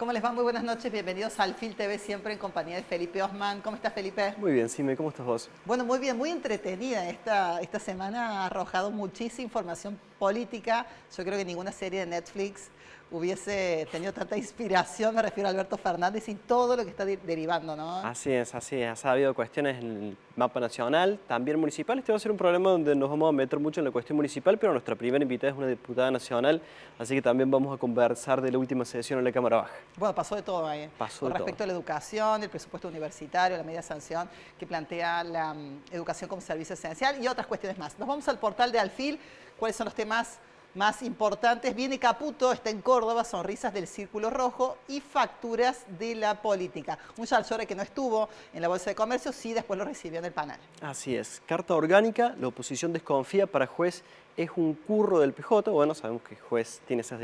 ¿Cómo les va? Muy buenas noches, bienvenidos al FIL TV, siempre en compañía de Felipe Osman. ¿Cómo estás, Felipe? Muy bien, Sime, ¿cómo estás vos? Bueno, muy bien, muy entretenida. Esta semana ha arrojado muchísima información política. Yo creo que ninguna serie de Netflix hubiese tenido tanta inspiración, me refiero a Alberto Fernández y todo lo que está derivando, ¿no? Así es, así es. Ha habido cuestiones en el mapa nacional, también municipal. Este va a ser un problema donde nos vamos a meter mucho en la cuestión municipal, pero nuestra primera invitada es una diputada nacional, así que también vamos a conversar de la última sesión en la Cámara Baja. Bueno, pasó de todo ahí. Pasó Con de respecto todo. a la educación, el presupuesto universitario, la media sanción que plantea la educación como servicio esencial y otras cuestiones más. Nos vamos al portal de Alfil. ¿Cuáles son los temas más importantes? Viene Caputo, está en Córdoba, sonrisas del Círculo Rojo y facturas de la política. Un Salsore que no estuvo en la Bolsa de Comercio, sí después lo recibió en el panel. Así es. Carta orgánica, la oposición desconfía, para juez es un curro del PJ. Bueno, sabemos que el juez tiene esa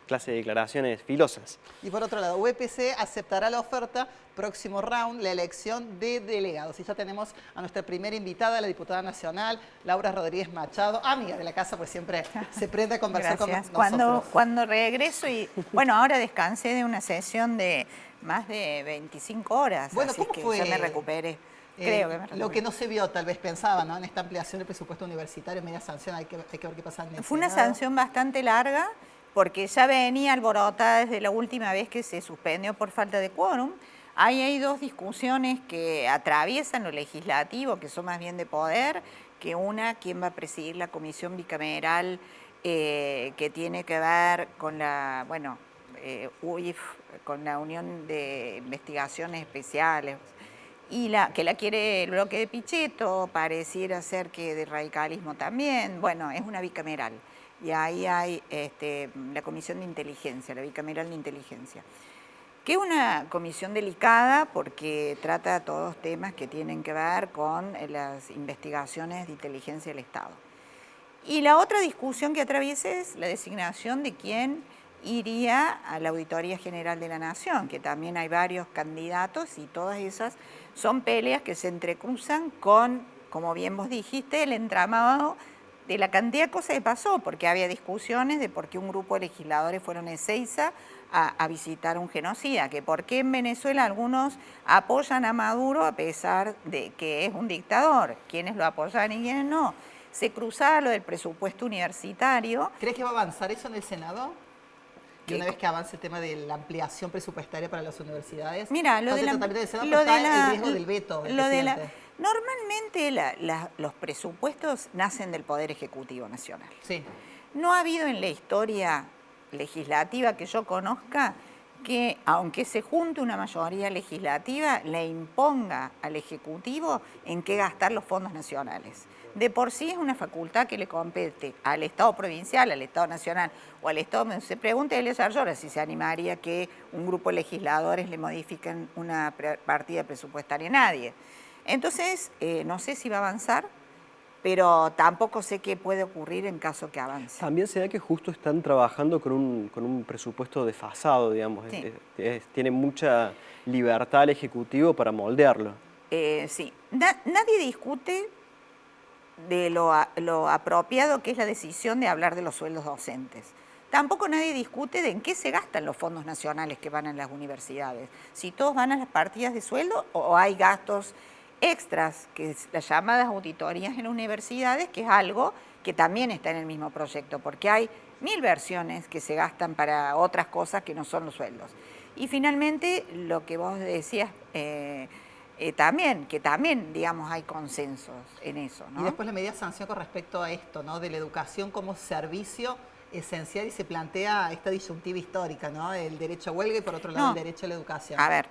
clase de declaraciones filosas. Y por otro lado, UPC aceptará la oferta, próximo round, la elección de delegados. Y ya tenemos a nuestra primera invitada, la diputada nacional, Laura Rodríguez Machado, amiga de la casa, pues siempre se prende a conversar con nosotros. Cuando regreso y, bueno, ahora descansé de una sesión de más de 25 horas, bueno, así ¿cómo que fue? ya me recuperé. Creo que me recuperé. Lo que no se vio, tal vez pensaba, ¿no? En esta ampliación del presupuesto universitario, media sanción, hay que ver qué pasa en el Fue una Senado. sanción bastante larga, porque ya venía alborotada desde la última vez que se suspendió por falta de quórum. Ahí hay dos discusiones que atraviesan lo legislativo, que son más bien de poder, que una, quién va a presidir la comisión bicameral que tiene que ver con la, bueno, UIF, con la Unión de Investigaciones Especiales, y que la quiere el bloque de Pichetto, pareciera ser que de radicalismo también. Bueno, es una bicameral. Y ahí hay la Comisión de Inteligencia, la bicameral de Inteligencia, que es una comisión delicada porque trata todos temas que tienen que ver con las investigaciones de inteligencia del Estado. Y la otra discusión que atraviesa es la designación de quién iría a la Auditoría General de la Nación, que también hay varios candidatos y todas esas son peleas que se entrecruzan con, como bien vos dijiste, el entramado de la cantidad de cosas que pasó, porque había discusiones de por qué un grupo de legisladores fueron a Ezeiza a visitar a un genocida, que por qué en Venezuela algunos apoyan a Maduro a pesar de que es un dictador, quiénes lo apoyan y quiénes no. Se cruzaba lo del presupuesto universitario. ¿Crees que va a avanzar eso en el Senado? Y una vez que avance el tema de la ampliación presupuestaria para las universidades, mira, lo el riesgo del veto del presidente. Normalmente los presupuestos nacen del Poder Ejecutivo Nacional. Sí. No ha habido en la historia legislativa que yo conozca que, aunque se junte una mayoría legislativa, le imponga al Ejecutivo en qué gastar los fondos nacionales. De por sí es una facultad que le compete al Estado provincial, al Estado nacional o al Estado. Se pregunta a Elías Arjona si se animaría que un grupo de legisladores le modifiquen una partida presupuestaria. Nadie. Entonces, no sé si va a avanzar, pero tampoco sé qué puede ocurrir en caso que avance. También se da que justo están trabajando con un presupuesto desfasado, digamos. Sí. Tiene mucha libertad el Ejecutivo para moldearlo. Sí. Nadie discute de lo apropiado que es la decisión de hablar de los sueldos docentes. Tampoco nadie discute de en qué se gastan los fondos nacionales que van a las universidades. Si todos van a las partidas de sueldo o hay gastos extras, que es las llamadas auditorías en universidades, que es algo que también está en el mismo proyecto, porque hay 1000 versiones que se gastan para otras cosas que no son los sueldos. Y finalmente, lo que vos decías, también, digamos, hay consensos en eso, ¿no? Y después la medida sanción con respecto a esto, ¿no? De la educación como servicio esencial, y se plantea esta disyuntiva histórica, ¿no? El derecho a huelga y por otro lado el derecho a la educación. A ver,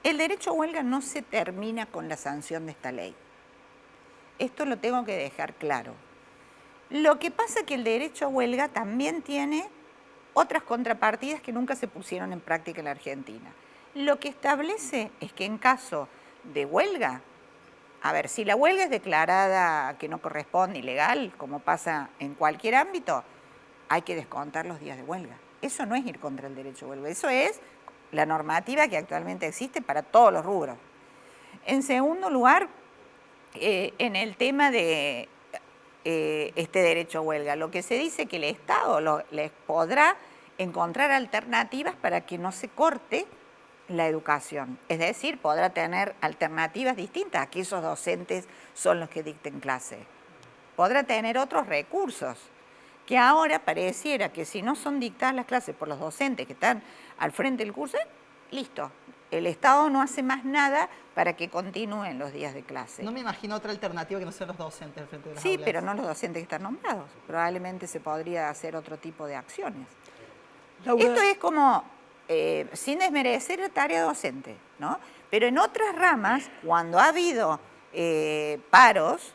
el derecho a huelga no se termina con la sanción de esta ley. Esto lo tengo que dejar claro. Lo que pasa es que el derecho a huelga también tiene otras contrapartidas que nunca se pusieron en práctica en la Argentina. Lo que establece es que en caso de huelga, a ver, si la huelga es declarada que no corresponde, ilegal, como pasa en cualquier ámbito, hay que descontar los días de huelga. Eso no es ir contra el derecho a huelga, eso es la normativa que actualmente existe para todos los rubros. En segundo lugar, en el tema de este derecho a huelga, lo que se dice que el Estado les podrá encontrar alternativas para que no se corte la educación. Es decir, podrá tener alternativas distintas a que esos docentes son los que dicten clase. Podrá tener otros recursos, que ahora pareciera que si no son dictadas las clases por los docentes que están al frente del curso, listo. El Estado no hace más nada para que continúen los días de clase. No me imagino otra alternativa que no sean los docentes al frente de las Sí, aulas. pero no los docentes que están nombrados. Probablemente se podría hacer otro tipo de acciones. Laura, Esto es como, sin desmerecer la tarea docente, ¿no? Pero en otras ramas, cuando ha habido paros,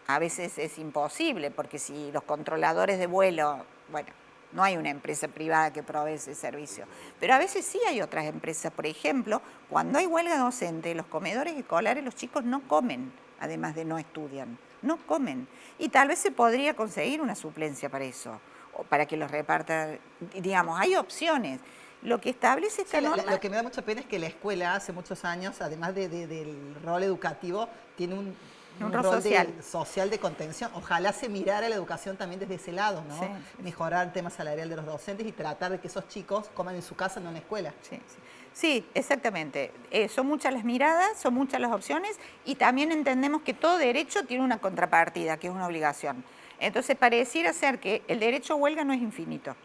a veces es imposible, porque si los controladores de vuelo, bueno, no hay una empresa privada que provee ese servicio, pero a veces sí hay otras empresas. Por ejemplo, cuando hay huelga docente, los comedores escolares, los chicos no comen, además de no estudian, no comen. Y tal vez se podría conseguir una suplencia para eso, o para que los repartan, digamos, hay opciones. Lo que establece esta norma... Lo que me da mucha pena es que la escuela hace muchos años, además del rol educativo, tiene un rol social. social. Social de contención. Ojalá se mirara la educación también desde ese lado, ¿no? Sí. Mejorar el tema salarial de los docentes y tratar de que esos chicos coman en su casa, no en la escuela. Sí, sí. Sí, exactamente. Son muchas las miradas, son muchas las opciones y también entendemos que todo derecho tiene una contrapartida, que es una obligación. Entonces pareciera ser que el derecho a huelga no es infinito,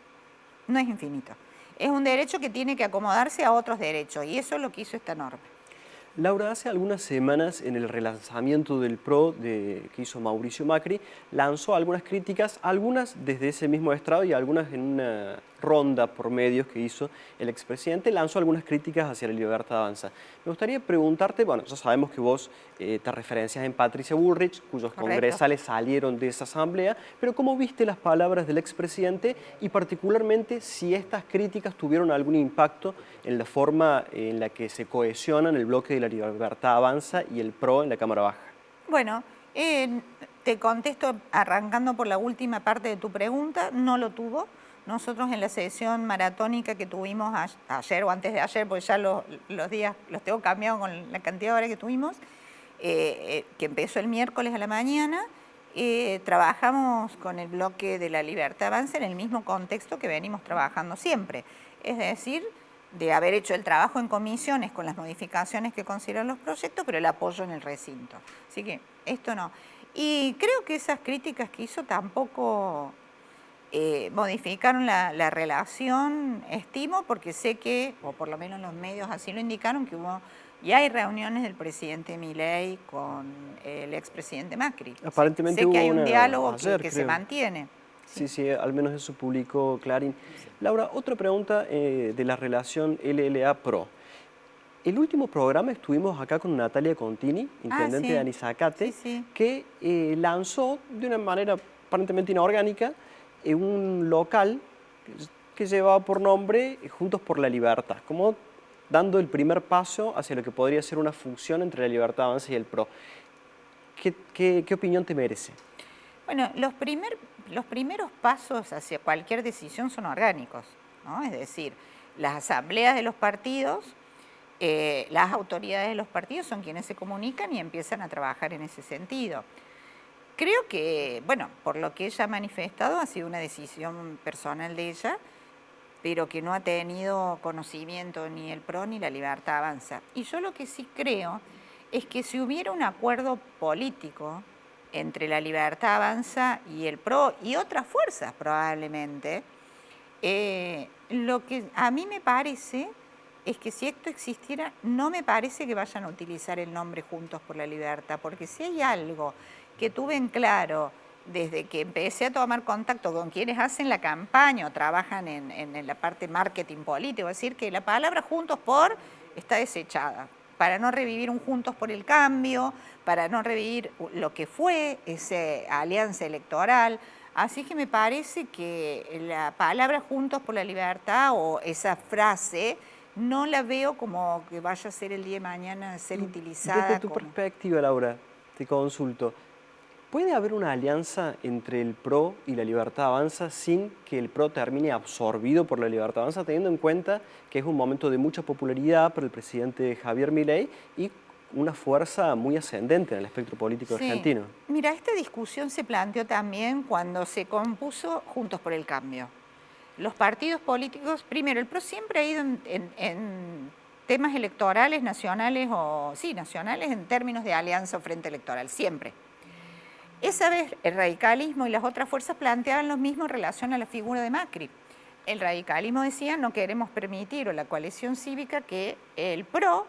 no es infinito. Es un derecho que tiene que acomodarse a otros derechos y eso es lo que hizo esta norma. Laura, hace algunas semanas en el relanzamiento del PRO que hizo Mauricio Macri, lanzó algunas críticas, algunas desde ese mismo estrado y algunas en una ronda por medios que hizo el expresidente, lanzó algunas críticas hacia la Libertad Avanza. Me gustaría preguntarte, bueno, ya sabemos que vos te referencias en Patricia Bullrich, cuyos congresales salieron de esa asamblea, pero ¿cómo viste las palabras del expresidente y particularmente si estas críticas tuvieron algún impacto en la forma en la que se cohesionan el bloque de la Libertad Avanza y el PRO en la Cámara Baja? Bueno, te contesto arrancando por la última parte de tu pregunta, no lo tuvo. Nosotros en la sesión maratónica que tuvimos ayer o antes de ayer, porque ya los días los tengo cambiados con la cantidad de horas que tuvimos, que empezó el miércoles a la mañana, trabajamos con el bloque de la Libertad Avanza en el mismo contexto que venimos trabajando siempre. Es decir, de haber hecho el trabajo en comisiones con las modificaciones que consideran los proyectos, pero el apoyo en el recinto. Así que esto no. Y creo que esas críticas que hizo tampoco modificaron la relación, estimo, porque sé que, o por lo menos los medios así lo indicaron, que hubo y hay reuniones del presidente Milei con el expresidente Macri. Aparentemente sé que hay hubo un una diálogo ayer, que se creo. mantiene. Sí, al menos eso publicó Clarín. Laura, otra pregunta de la relación LLA-PRO. El último programa estuvimos acá con Natalia Contini, intendente sí. de Anizacate, Sí. que lanzó de una manera aparentemente inorgánica un local que llevaba por nombre Juntos por la Libertad, como dando el primer paso hacia lo que podría ser una fusión entre la Libertad Avanza y el PRO. ¿Qué opinión te merece? Bueno, los primeros pasos hacia cualquier decisión son orgánicos, ¿no? Es decir, las asambleas de los partidos, las autoridades de los partidos son quienes se comunican y empiezan a trabajar en ese sentido. Creo que, bueno, por lo que ella ha manifestado, ha sido una decisión personal de ella, pero que no ha tenido conocimiento ni el PRO ni la Libertad Avanza. Y yo lo que sí creo es que si hubiera un acuerdo político entre la Libertad Avanza y el PRO y otras fuerzas probablemente, lo que a mí me parece es que si esto existiera, no me parece que vayan a utilizar el nombre Juntos por la Libertad, porque si hay algo que tuve en claro desde que empecé a tomar contacto con quienes hacen la campaña o trabajan en la parte marketing político, es decir, que la palabra Juntos por está desechada, para no revivir un Juntos por el Cambio, para no revivir lo que fue esa alianza electoral. Así que me parece que la palabra Juntos por la Libertad o esa frase no la veo como que vaya a ser el día de mañana ser utilizada. Desde tu perspectiva, Laura, te consulto, ¿puede haber una alianza entre el PRO y la Libertad Avanza sin que el PRO termine absorbido por la Libertad Avanza, teniendo en cuenta que es un momento de mucha popularidad para el presidente Javier Milei y una fuerza muy ascendente en el espectro político argentino? Mira, esta discusión se planteó también cuando se compuso Juntos por el Cambio. los partidos políticos, primero, el PRO siempre ha ido en temas electorales nacionales nacionales en términos de alianza o frente electoral, siempre. Esa vez el radicalismo y las otras fuerzas planteaban lo mismo en relación a la figura de Macri. El radicalismo decía no queremos permitir o la coalición cívica que el PRO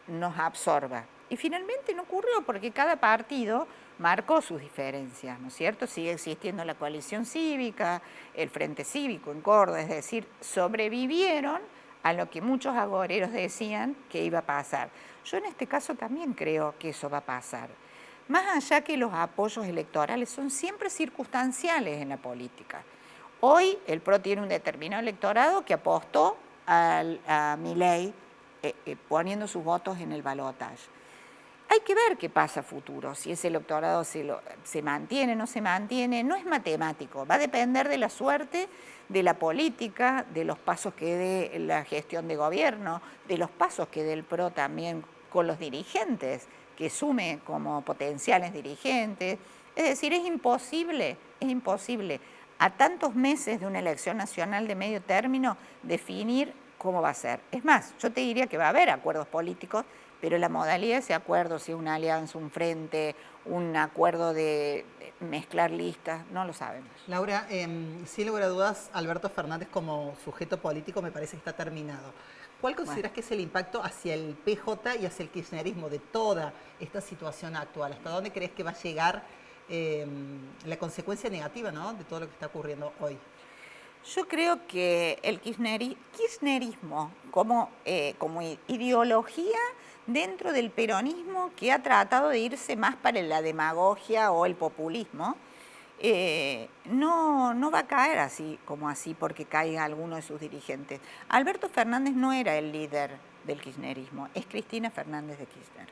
nos absorba. Y finalmente no ocurrió porque cada partido marcó sus diferencias, ¿no es cierto? Sigue existiendo la coalición cívica, el Frente Cívico en Córdoba, es decir, sobrevivieron a lo que muchos agoreros decían que iba a pasar. Yo en este caso también creo que eso va a pasar. Más allá que los apoyos electorales son siempre circunstanciales en la política. Hoy el PRO tiene un determinado electorado que apostó a Milei poniendo sus votos en el balotaje. Hay que ver qué pasa a futuro, si ese electorado se mantiene, no se mantiene, no es matemático, va a depender de la suerte, de la política, de los pasos que dé la gestión de gobierno, de los pasos que dé el PRO también con los dirigentes, que sume como potenciales dirigentes. Es decir, es imposible a tantos meses de una elección nacional de medio término definir cómo va a ser. Es más, yo te diría que va a haber acuerdos políticos, pero la modalidad de ese acuerdo, si es una alianza, un frente, un acuerdo de mezclar listas, no lo sabemos. Laura, sin lugar a dudas, Alberto Fernández como sujeto político me parece que está terminado. ¿Cuál consideras que es el impacto hacia el PJ y hacia el kirchnerismo de toda esta situación actual? ¿Hasta dónde crees que va a llegar la consecuencia negativa, ¿no?, de todo lo que está ocurriendo hoy? Yo creo que el kirchnerismo como ideología dentro del peronismo, que ha tratado de irse más para la demagogia o el populismo, no va a caer así porque caiga alguno de sus dirigentes. Alberto Fernández no era el líder del kirchnerismo, es Cristina Fernández de Kirchner.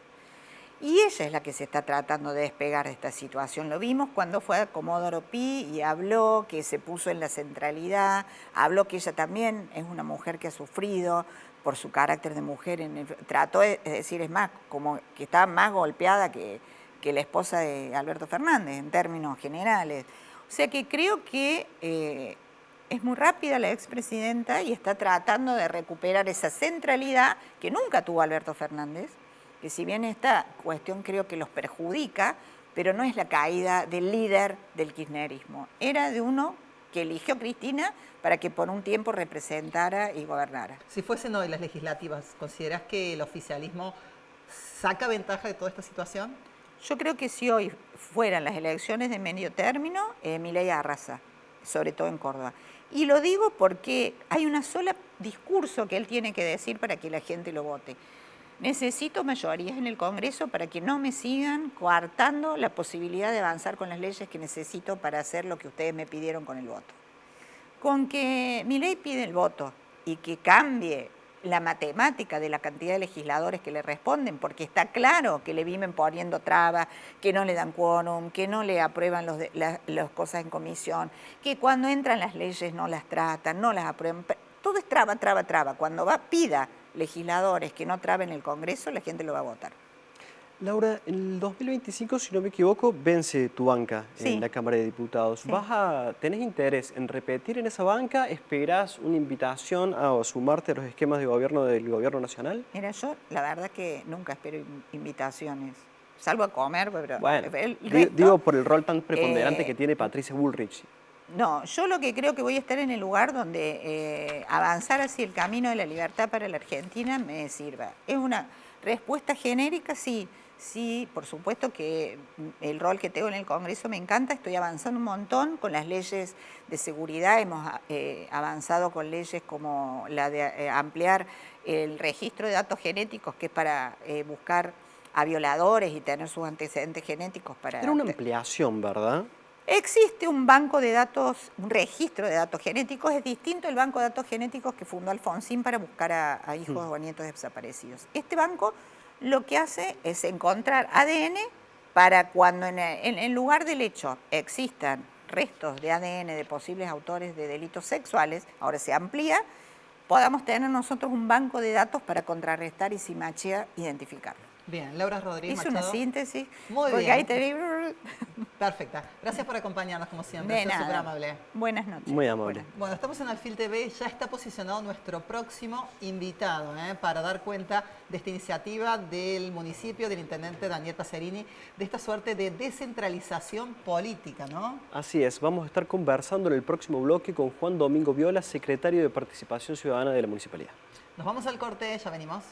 Y ella es la que se está tratando de despegar de esta situación. Lo vimos cuando fue a Comodoro Pi y habló que se puso en la centralidad, habló que ella también es una mujer que ha sufrido por su carácter de mujer. Trató de decir, es más, como que estaba más golpeada que la esposa de Alberto Fernández, en términos generales. O sea que creo que es muy rápida la expresidenta y está tratando de recuperar esa centralidad que nunca tuvo Alberto Fernández, que si bien esta cuestión creo que los perjudica, pero no es la caída del líder del kirchnerismo. Era de uno que eligió Cristina para que por un tiempo representara y gobernara. Si fuesen hoy las legislativas, ¿considerás que el oficialismo saca ventaja de toda esta situación? Yo creo que si hoy fueran las elecciones de medio término, Milei arrasa, sobre todo en Córdoba. Y lo digo porque hay una sola discurso que él tiene que decir para que la gente lo vote. Necesito mayorías en el Congreso para que no me sigan coartando la posibilidad de avanzar con las leyes que necesito para hacer lo que ustedes me pidieron con el voto. Con que Milei pide el voto y que cambie la matemática de la cantidad de legisladores que le responden, porque está claro que le viven poniendo trabas, que no le dan quórum, que no le aprueban las cosas en comisión, que cuando entran las leyes no las tratan, no las aprueban. Todo es traba, traba, traba. Cuando pida legisladores que no traben el Congreso, la gente lo va a votar. Laura, en el 2025, si no me equivoco, vence tu banca en la Cámara de Diputados. Sí. ¿Tenés interés en repetir en esa banca? ¿Esperás una invitación a sumarte a los esquemas de gobierno del Gobierno Nacional? Mira, yo la verdad que nunca espero invitaciones, salvo a comer, pero bueno, el resto, digo por el rol tan preponderante que tiene Patricia Bullrich. No, yo lo que creo que voy a estar en el lugar donde avanzar hacia el camino de la libertad para la Argentina me sirva. ¿Es una respuesta genérica? Sí. Sí, por supuesto que el rol que tengo en el Congreso me encanta, estoy avanzando un montón con las leyes de seguridad, hemos avanzado con leyes como la de ampliar el registro de datos genéticos, que es para buscar a violadores y tener sus antecedentes genéticos para... Era una ampliación, ¿verdad? Existe un banco de datos, un registro de datos genéticos, es distinto el banco de datos genéticos que fundó Alfonsín para buscar a hijos o nietos desaparecidos. Este banco lo que hace es encontrar ADN para cuando en lugar del hecho existan restos de ADN de posibles autores de delitos sexuales, ahora se amplía, podamos tener nosotros un banco de datos para contrarrestar y si machea, identificarlo. Bien, Laura Rodríguez Hice Machado. una síntesis. Muy porque bien. ahí te salud. Perfecta. Gracias por acompañarnos, como siempre. De Fue súper nada. amable. Buenas noches. Muy amable. Bueno, estamos en Alfil TV, ya está posicionado nuestro próximo invitado para dar cuenta de esta iniciativa del municipio, del intendente Daniel Pacerini, de esta suerte de descentralización política, ¿no? Así es, vamos a estar conversando en el próximo bloque con Juan Domingo Viola, secretario de Participación Ciudadana de la Municipalidad. Nos vamos al corte, ya venimos.